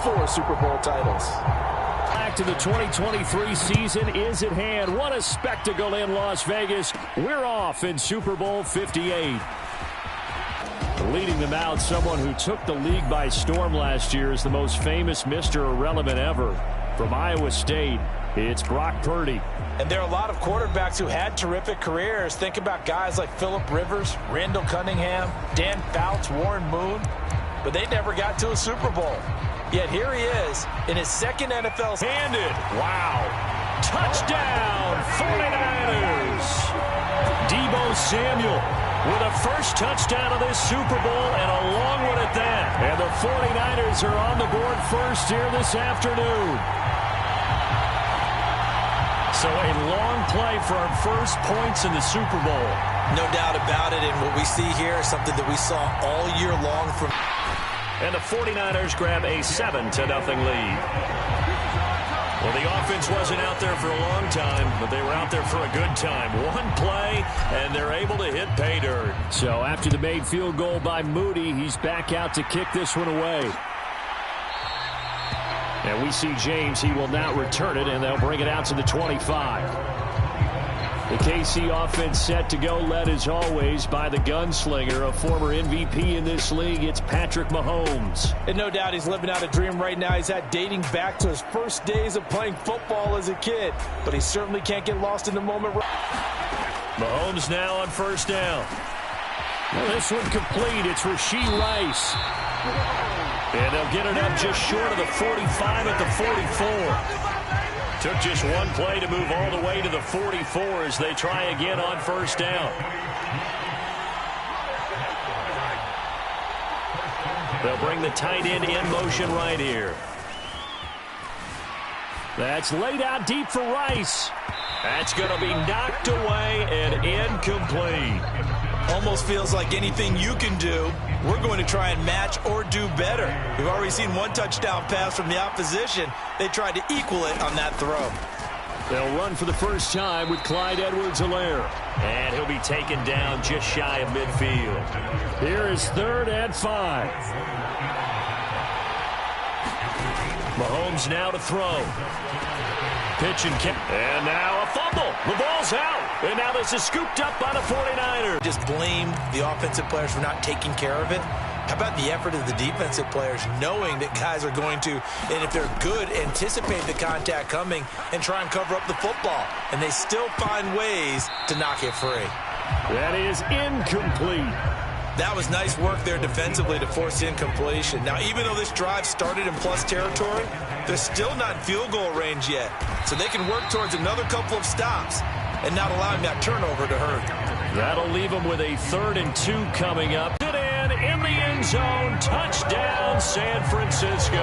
4 Super Bowl titles. Back to the 2023 season is at hand. What a spectacle in Las Vegas. We're off in Super Bowl 58. Leading them out, someone who took the league by storm last year, is the most famous Mr. Irrelevant ever. From Iowa State, it's Brock Purdy. And there are a lot of quarterbacks who had terrific careers. Think about guys like Phillip Rivers, Randall Cunningham, Dan Fouts, Warren Moon. But they never got to a Super Bowl. Yet here he is in his second NFL. Handed. Wow. Touchdown, 49ers. Deebo Samuel with a first touchdown of this Super Bowl, and a long one at that. And the 49ers are on the board first here this afternoon. So a long play for our first points in the Super Bowl. No doubt about it, and what we see here is something that we saw all year long from... And the 49ers grab a 7-0 lead. Well, the offense wasn't out there for a long time, but they were out there for a good time. One play, and they're able to hit pay dirt. So after the made field goal by Moody, he's back out to kick this one away. And we see James. He will now return it, and they'll bring it out to the 25. The KC offense set to go, led as always by the gunslinger, a former MVP in this league. It's Patrick Mahomes. And no doubt he's living out a dream right now. He's had dating back to his first days of playing football as a kid. But he certainly can't get lost in the moment. Mahomes now on first down. Well, this one complete. It's Rashee Rice. And they'll get it up just short of the 45 at the 44. Took just one play to move all the way to the 44 as they try again on first down. They'll bring the tight end in motion right here. That's laid out deep for Rice. That's going to be knocked away and incomplete. Almost feels like anything you can do, we're going to try and match or do better. We've already seen one touchdown pass from the opposition. They tried to equal it on that throw. They'll run for the first time with Clyde Edwards-Helaire. And he'll be taken down just shy of midfield. Here is 3rd and 5. Mahomes now to throw. Pitch and kick. And now a fumble. The ball's out. And now this is scooped up by the 49ers. Just blame the offensive players for not taking care of it. How about the effort of the defensive players knowing that guys are going to, and if they're good, anticipate the contact coming and try and cover up the football. And they still find ways to knock it free. That is incomplete. That was nice work there defensively to force incompletion. Now, even though this drive started in plus territory, they're still not in field goal range yet. So they can work towards another couple of stops and not allowing that turnover to hurt. That'll leave them with a 3rd and 2 coming up. It in the end zone. Touchdown, San Francisco.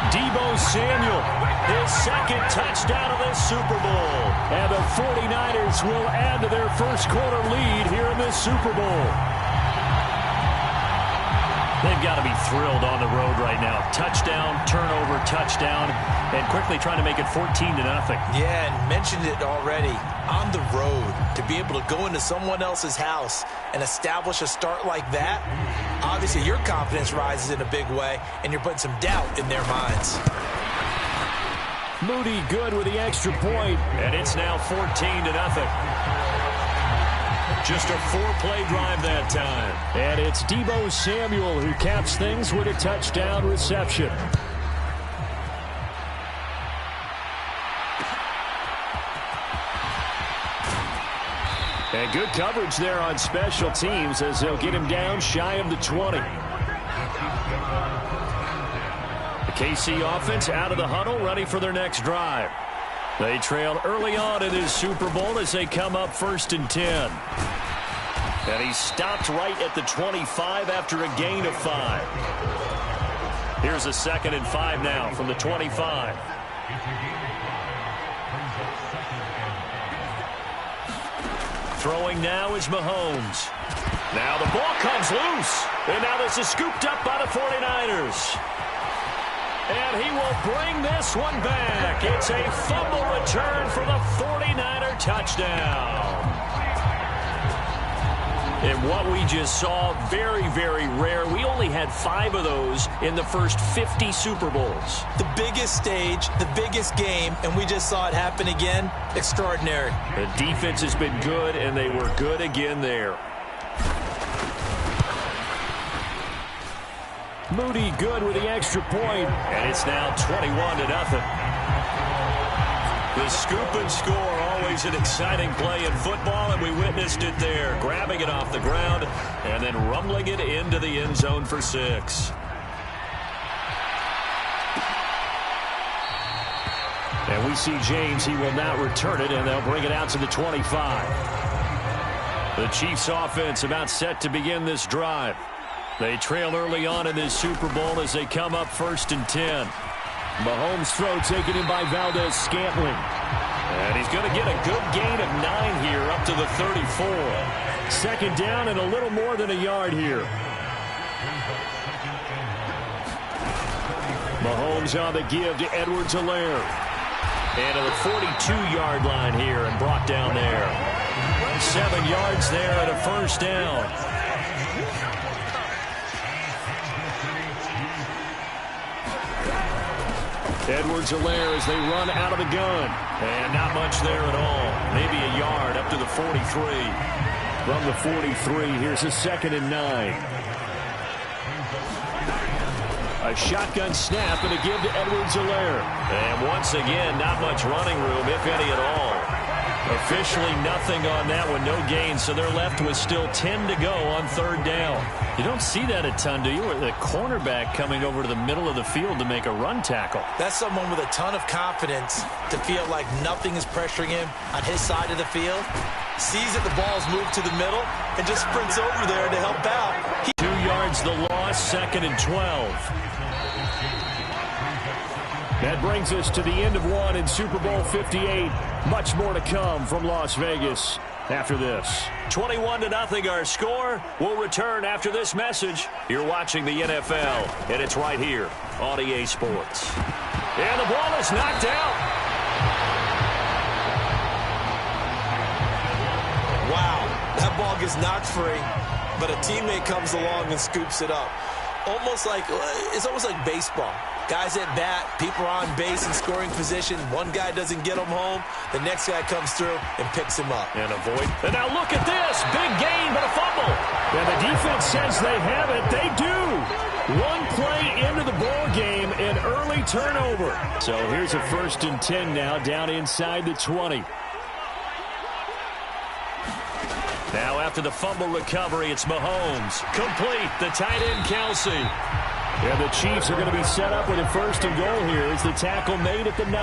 Deebo Samuel, his 2nd touchdown of this Super Bowl. And the 49ers will add to their first quarter lead here in this Super Bowl. They've got to be thrilled on the road right now. Touchdown, turnover, touchdown, and quickly trying to make it 14-0. Yeah, and mentioned it already. On the road, to be able to go into someone else's house and establish a start like that, obviously your confidence rises in a big way, and you're putting some doubt in their minds. Moody good with the extra point, and it's now 14-0. Just a 4-play drive that time. And it's Deebo Samuel who caps things with a touchdown reception. And good coverage there on special teams as they'll get him down shy of the 20. The KC offense out of the huddle, ready for their next drive. They trail early on in this Super Bowl as they come up 1st and 10. And he stopped right at the 25 after a gain of 5. Here's a 2nd and 5 now from the 25. Throwing now is Mahomes. Now the ball comes loose. And now this is scooped up by the 49ers. And he will bring this one back. It's a fumble return for the 49er touchdown. And what we just saw, very, very rare. We only had 5 of those in the first 50 Super Bowls. The biggest stage, the biggest game, and we just saw it happen again. Extraordinary. The defense has been good, and they were good again there. Moody good with the extra point, and it's now 21-0. The scoop and score, always an exciting play in football, and we witnessed it there, grabbing it off the ground and then rumbling it into the end zone for 6. And we see James. He will not return it, and they'll bring it out to the 25. The Chiefs offense about set to begin this drive. They trail early on in this Super Bowl as they come up 1st and 10. Mahomes' throw taken in by Valdez-Scantling. And he's going to get a good gain of 9 here up to the 34. 2nd down and a little more than a yard here. Mahomes on the give to Edwards-Helaire. And to the 42-yard line here and brought down there. 7 yards there and a 1st down. Edwards-Helaire as they run out of the gun. And not much there at all. Maybe a yard up to the 43. From the 43, here's a 2nd and 9. A shotgun snap and a give to Edwards-Helaire. And once again, not much running room, if any at all. Officially nothing on that one, no gain, so they're left with still 10 to go on 3rd down. You don't see that a ton, do you? Or the cornerback coming over to the middle of the field to make a run tackle. That's someone with a ton of confidence to feel like nothing is pressuring him on his side of the field. Sees that the ball's moved to the middle and just sprints over there to help out. 2 yards the loss, 2nd and 12. That brings us to the end of one in Super Bowl 58. Much more to come from Las Vegas after this. 21-0 our score. We'll return after this message. You're watching the NFL, and it's right here on EA Sports. And the ball is knocked out. Wow, that ball gets knocked free, but a teammate comes along and scoops it up. It's almost like baseball. Guys at bat, people are on base in scoring position. One guy doesn't get him home. The next guy comes through and picks him up. And avoid. And now look at this. Big gain, but a fumble. And the defense says they have it. They do. One play into the ball game, an early turnover. So here's a 1st and 10 now down inside the 20. Now after the fumble recovery, it's Mahomes. Complete. The tight end, Kelsey. And the Chiefs are going to be set up with a 1st and goal here as the tackle made at the 9.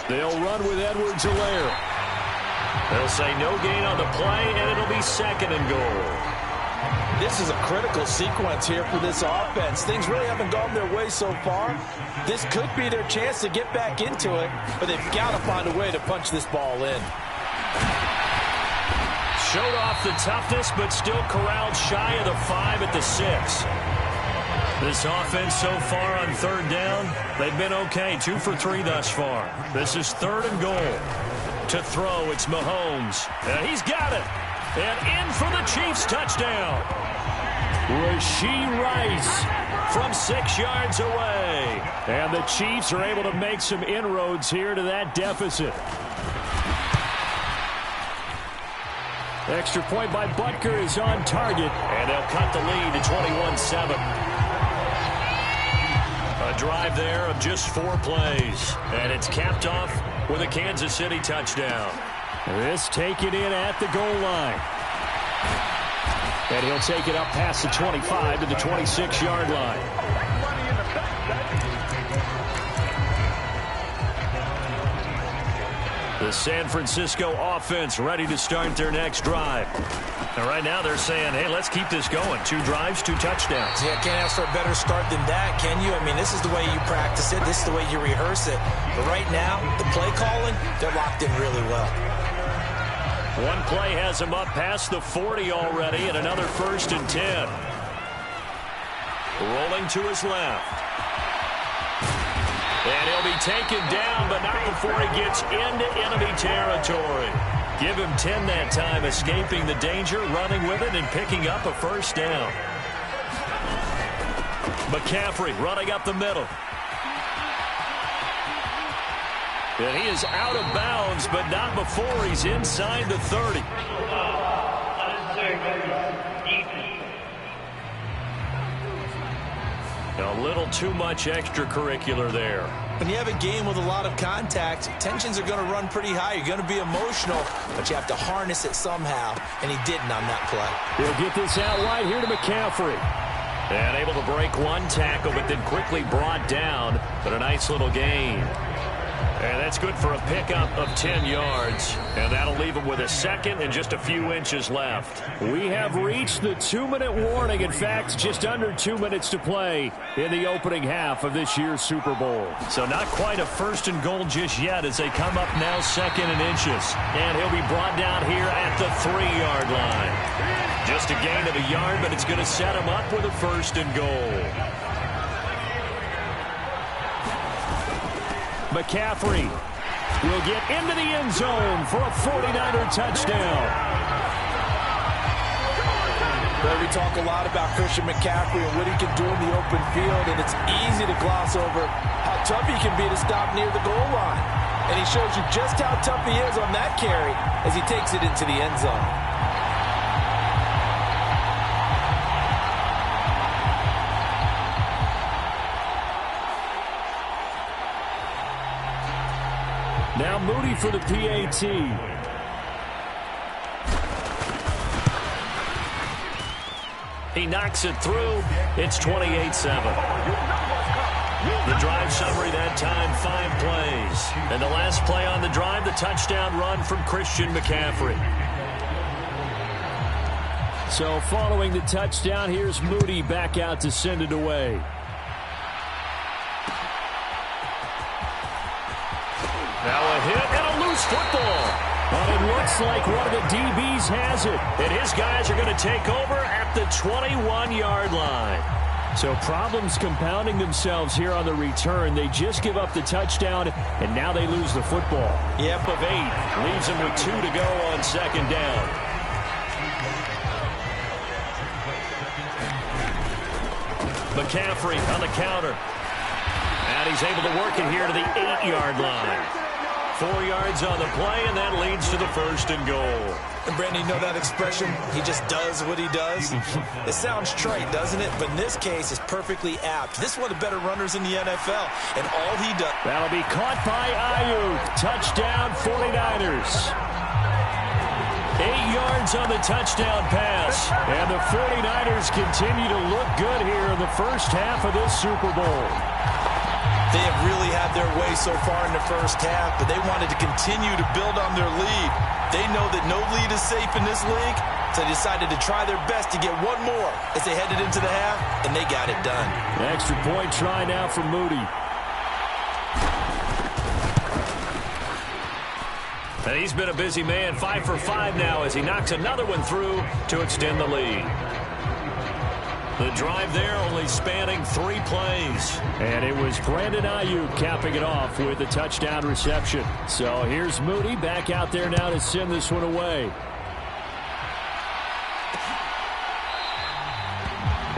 They'll run with Edwards-Helaire. They'll say no gain on the play, and it'll be 2nd and goal. This is a critical sequence here for this offense. Things really haven't gone their way so far. This could be their chance to get back into it, but they've got to find a way to punch this ball in. Showed off the toughness, but still corralled shy of the 5 at the 6. This offense so far on 3rd down, they've been okay. 2 for 3 thus far. This is 3rd and goal. To throw, it's Mahomes. And he's got it. And in for the Chiefs touchdown. Rashee Rice from 6 yards away. And the Chiefs are able to make some inroads here to that deficit. Extra point by Butker is on target. And they'll cut the lead to 21-7. A drive there of just 4 plays. And it's capped off with a Kansas City touchdown. This taken in at the goal line. And he'll take it up past the 25 to the 26-yard line. The San Francisco offense ready to start their next drive. And right now they're saying, hey, let's keep this going. 2 drives, 2 touchdowns. Yeah, can't ask for a better start than that, can you? I mean, this is the way you practice it. This is the way you rehearse it. But right now, the play calling, they're locked in really well. One play has him up past the 40 already, and another 1st and 10. Rolling to his left. And he'll be taken down, but not before he gets into enemy territory. Give him 10 that time, escaping the danger, running with it, and picking up a first down. McCaffrey running up the middle. And he is out of bounds, but not before he's inside the 30. A little too much extracurricular there. When you have a game with a lot of contact, tensions are going to run pretty high. You're going to be emotional, but you have to harness it somehow, and he didn't on that play. He'll get this out wide here to McCaffrey. And able to break one tackle, but then quickly brought down, but a nice little gain. And that's good for a pickup of 10 yards. And that'll leave him with a second and just a few inches left. We have reached the 2-minute warning. In fact, just under 2 minutes to play in the opening half of this year's Super Bowl. So not quite a first and goal just yet as they come up now second and inches. And he'll be brought down here at the 3-yard line. Just a gain of a yard, but it's going to set him up with a first and goal. McCaffrey will get into the end zone for a 49er touchdown. Well, we talk a lot about Christian McCaffrey and what he can do in the open field, and it's easy to gloss over how tough he can be to stop near the goal line. And he shows you just how tough he is on that carry as he takes it into the end zone. Now Moody for the PAT. He knocks it through. It's 28-7. The drive summary that time, 5 plays. And the last play on the drive, the touchdown run from Christian McCaffrey. So following the touchdown, here's Moody back out to send it away. Now a hit and a loose football. But it looks like one of the DBs has it. And his guys are going to take over at the 21-yard line. So problems compounding themselves here on the return. They just give up the touchdown, and now they lose the football. Yep, of 8. Leaves them with 2 to go on second down. McCaffrey on the counter. And he's able to work it here to the 8-yard line. 4 yards on the play, and that leads to the first and goal. And Brandon, you know that expression, he just does what he does? It sounds trite, doesn't it? But in this case, it's perfectly apt. This is one of the better runners in the NFL, and all he does. That'll be caught by Ayuk. Touchdown, 49ers. 8 yards on the touchdown pass. And the 49ers continue to look good here in the first half of this Super Bowl. They have really had their way so far in the first half, but they wanted to continue to build on their lead. They know that no lead is safe in this league, so they decided to try their best to get one more as they headed into the half, and they got it done. An extra point try now for Moody. And he's been a busy man, 5 for 5 now as he knocks another one through to extend the lead. The drive there only spanning 3 plays. And it was Brandon Ayuk capping it off with a touchdown reception. So here's Moody back out there now to send this one away.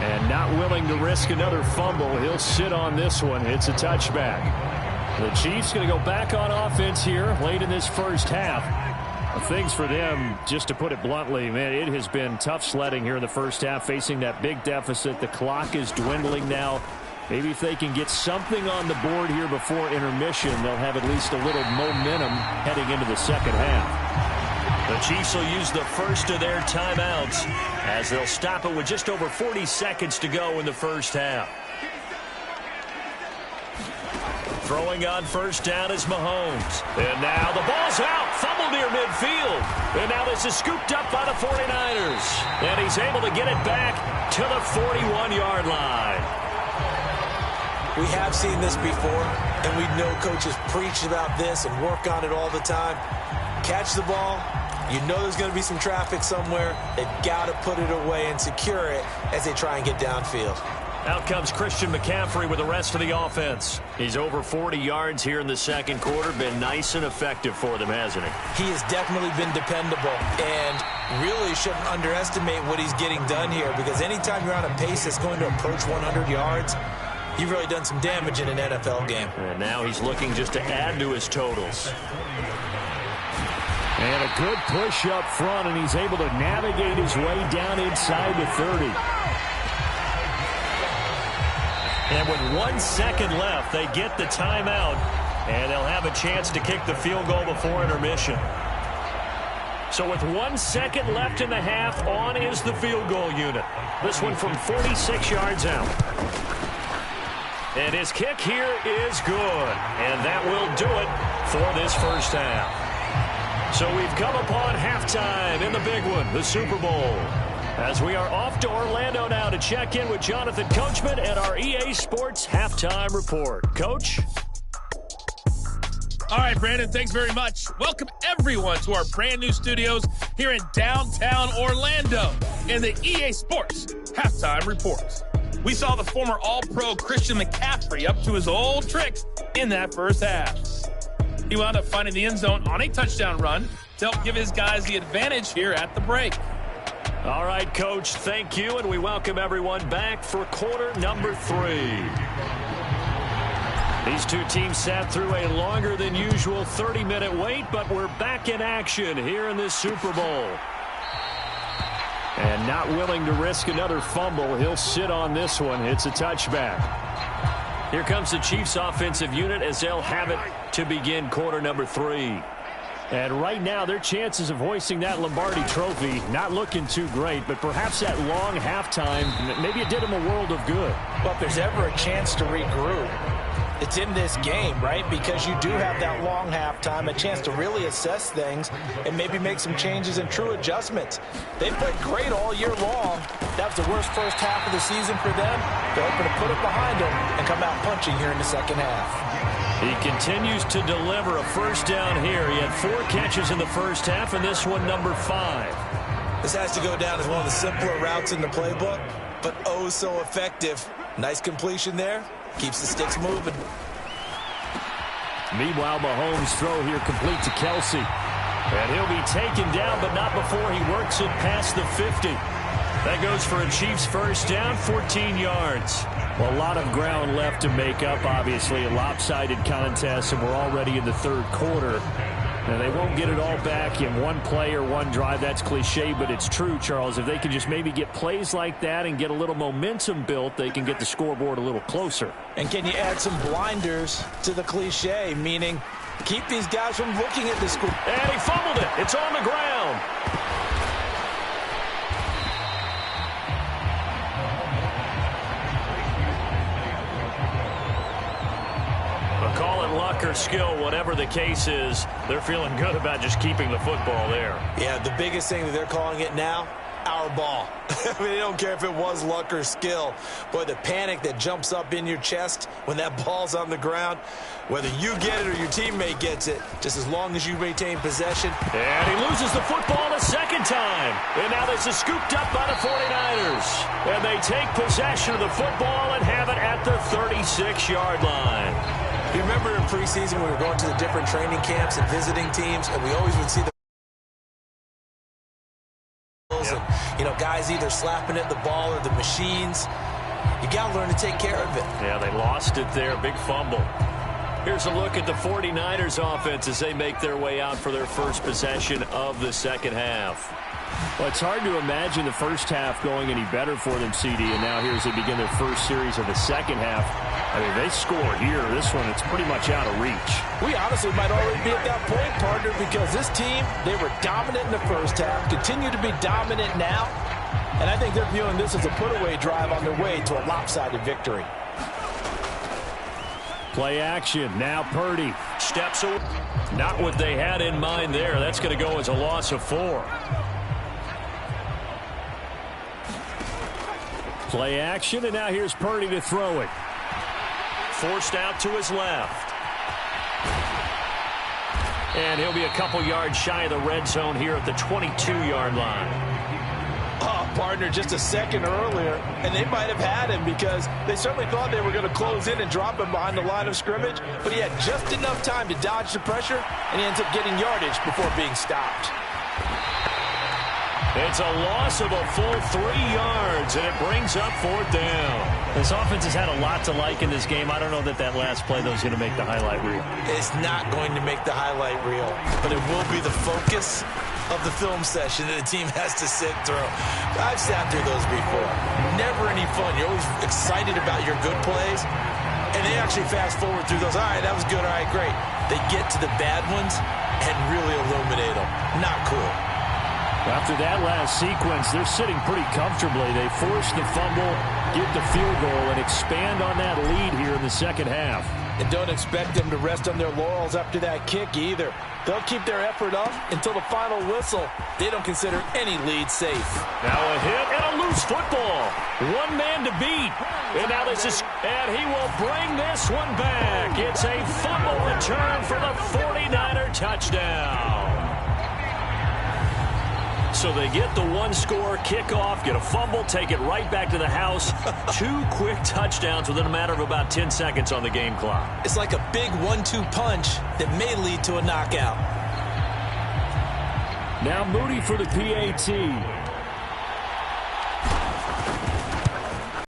And not willing to risk another fumble. He'll sit on this one. It's a touchback. The Chiefs going to go back on offense here late in this first half. Things for them, just to put it bluntly, man, it has been tough sledding here in the first half, facing that big deficit. The clock is dwindling now. Maybe if they can get something on the board here before intermission, they'll have at least a little momentum heading into the second half. The Chiefs will use the first of their timeouts as they'll stop it with just over 40 seconds to go in the first half. Throwing on first down is Mahomes. And now the ball's out. Fumble near midfield. And now this is scooped up by the 49ers. And he's able to get it back to the 41-yard line. We have seen this before, and we know coaches preach about this and work on it all the time. Catch the ball. You know there's going to be some traffic somewhere. They've got to put it away and secure it as they try and get downfield. Out comes Christian McCaffrey with the rest of the offense. He's over 40 yards here in the second quarter. Been nice and effective for them, hasn't he? He has definitely been dependable and really shouldn't underestimate what he's getting done here, because anytime you're on a pace that's going to approach 100 yards, you've really done some damage in an NFL game. And now he's looking just to add to his totals. And a good push up front, and he's able to navigate his way down inside the 30. And with 1 second left, they get the timeout, and they'll have a chance to kick the field goal before intermission. So with 1 second left in the half, on is the field goal unit. This one from 46 yards out. And his kick here is good, and that will do it for this first half. So we've come upon halftime in the big one, the Super Bowl. As we are off to Orlando now to check in with Jonathan Coachman at our EA Sports Halftime Report. Coach? All right, Brandon, thanks very much. Welcome, everyone, to our brand new studios here in downtown Orlando in the EA Sports Halftime Report. We saw the former All-Pro Christian McCaffrey up to his old tricks in that first half. He wound up finding the end zone on a touchdown run to help give his guys the advantage here at the break. All right, Coach, thank you, and we welcome everyone back for quarter number 3. These two teams sat through a longer than usual 30-minute wait, but we're back in action here in this Super Bowl. And not willing to risk another fumble, he'll sit on this one. It's a touchback. Here comes the Chiefs offensive unit as they'll have it to begin quarter number 3. And right now, their chances of hoisting that Lombardi trophy not looking too great, but perhaps that long halftime, maybe it did them a world of good. Well, if there's ever a chance to regroup, it's in this game, right? Because you do have that long halftime, a chance to really assess things and maybe make some changes and true adjustments. They played great all year long. That was the worst first half of the season for them. They're hoping to put it behind them and come out punching here in the second half. He continues to deliver a first down here. He had 4 catches in the first half, and this one number 5. This has to go down as one of the simpler routes in the playbook, but oh so effective. Nice completion there. Keeps the sticks moving. Meanwhile, Mahomes' throw here complete to Kelsey. And he'll be taken down, but not before he works it past the 50. That goes for a Chiefs first down, 14 yards. Well, a lot of ground left to make up, obviously. A lopsided contest, and we're already in the third quarter. And they won't get it all back in one play or one drive. That's cliche, but it's true, Charles. If they can just maybe get plays like that and get a little momentum built, they can get the scoreboard a little closer. And can you add some blinders to the cliche, meaning keep these guys from looking at the score. And he fumbled it. It's on the ground. Call it luck or skill, whatever the case is, they're feeling good about just keeping the football there. Yeah, the biggest thing that they're calling it now, our ball. I mean, they don't care if it was luck or skill. Boy, the panic that jumps up in your chest when that ball's on the ground, whether you get it or your teammate gets it, just as long as you maintain possession. And he loses the football a second time. And now this is scooped up by the 49ers. And they take possession of the football and have it at the 36-yard line. You remember in preseason we were going to the different training camps and visiting teams, and we always would see the and, guys either slapping at the ball or the machines. You got to learn to take care of it. Yeah, they lost it there. Big fumble. Here's a look at the 49ers offense as they make their way out for their first possession of the second half. Well, it's hard to imagine the first half going any better for them, CD, and now here as they begin their first series of the second half. I mean, they score here. This one, it's pretty much out of reach. We honestly might already be at that point, partner, because this team, they were dominant in the first half, continue to be dominant now, and I think they're viewing this as a put-away drive on their way to a lopsided victory. Play action. Now Purdy steps away. Not what they had in mind there. That's going to go as a loss of 4. Play action, and now here's Purdy to throw it. Forced out to his left. And he'll be a couple yards shy of the red zone here at the 22-yard line. Oh, partner just a second earlier, and they might have had him because they certainly thought they were going to close in and drop him behind the line of scrimmage, but he had just enough time to dodge the pressure, and he ends up getting yardage before being stopped. It's a loss of a full 3 yards, and it brings up 4th down. This offense has had a lot to like in this game. I don't know that last play, though, is going to make the highlight reel. It's not going to make the highlight reel, but it will be the focus of the film session that the team has to sit through. I've sat through those before. Never any fun. You're always excited about your good plays, and they actually fast forward through those. All right, that was good. All right, great. They get to the bad ones and really illuminate them. Not cool. After that last sequence, they're sitting pretty comfortably. They force the fumble, get the field goal, and expand on that lead here in the second half. And don't expect them to rest on their laurels after that kick either. They'll keep their effort up until the final whistle. They don't consider any lead safe. Now a hit and a loose football. One man to beat. And now and he will bring this one back. It's a fumble return for the 49er touchdown. So they get the one-score kickoff, get a fumble, take it right back to the house. 2 quick touchdowns within a matter of about 10 seconds on the game clock. It's like a big 1-2 punch that may lead to a knockout. Now Moody for the PAT.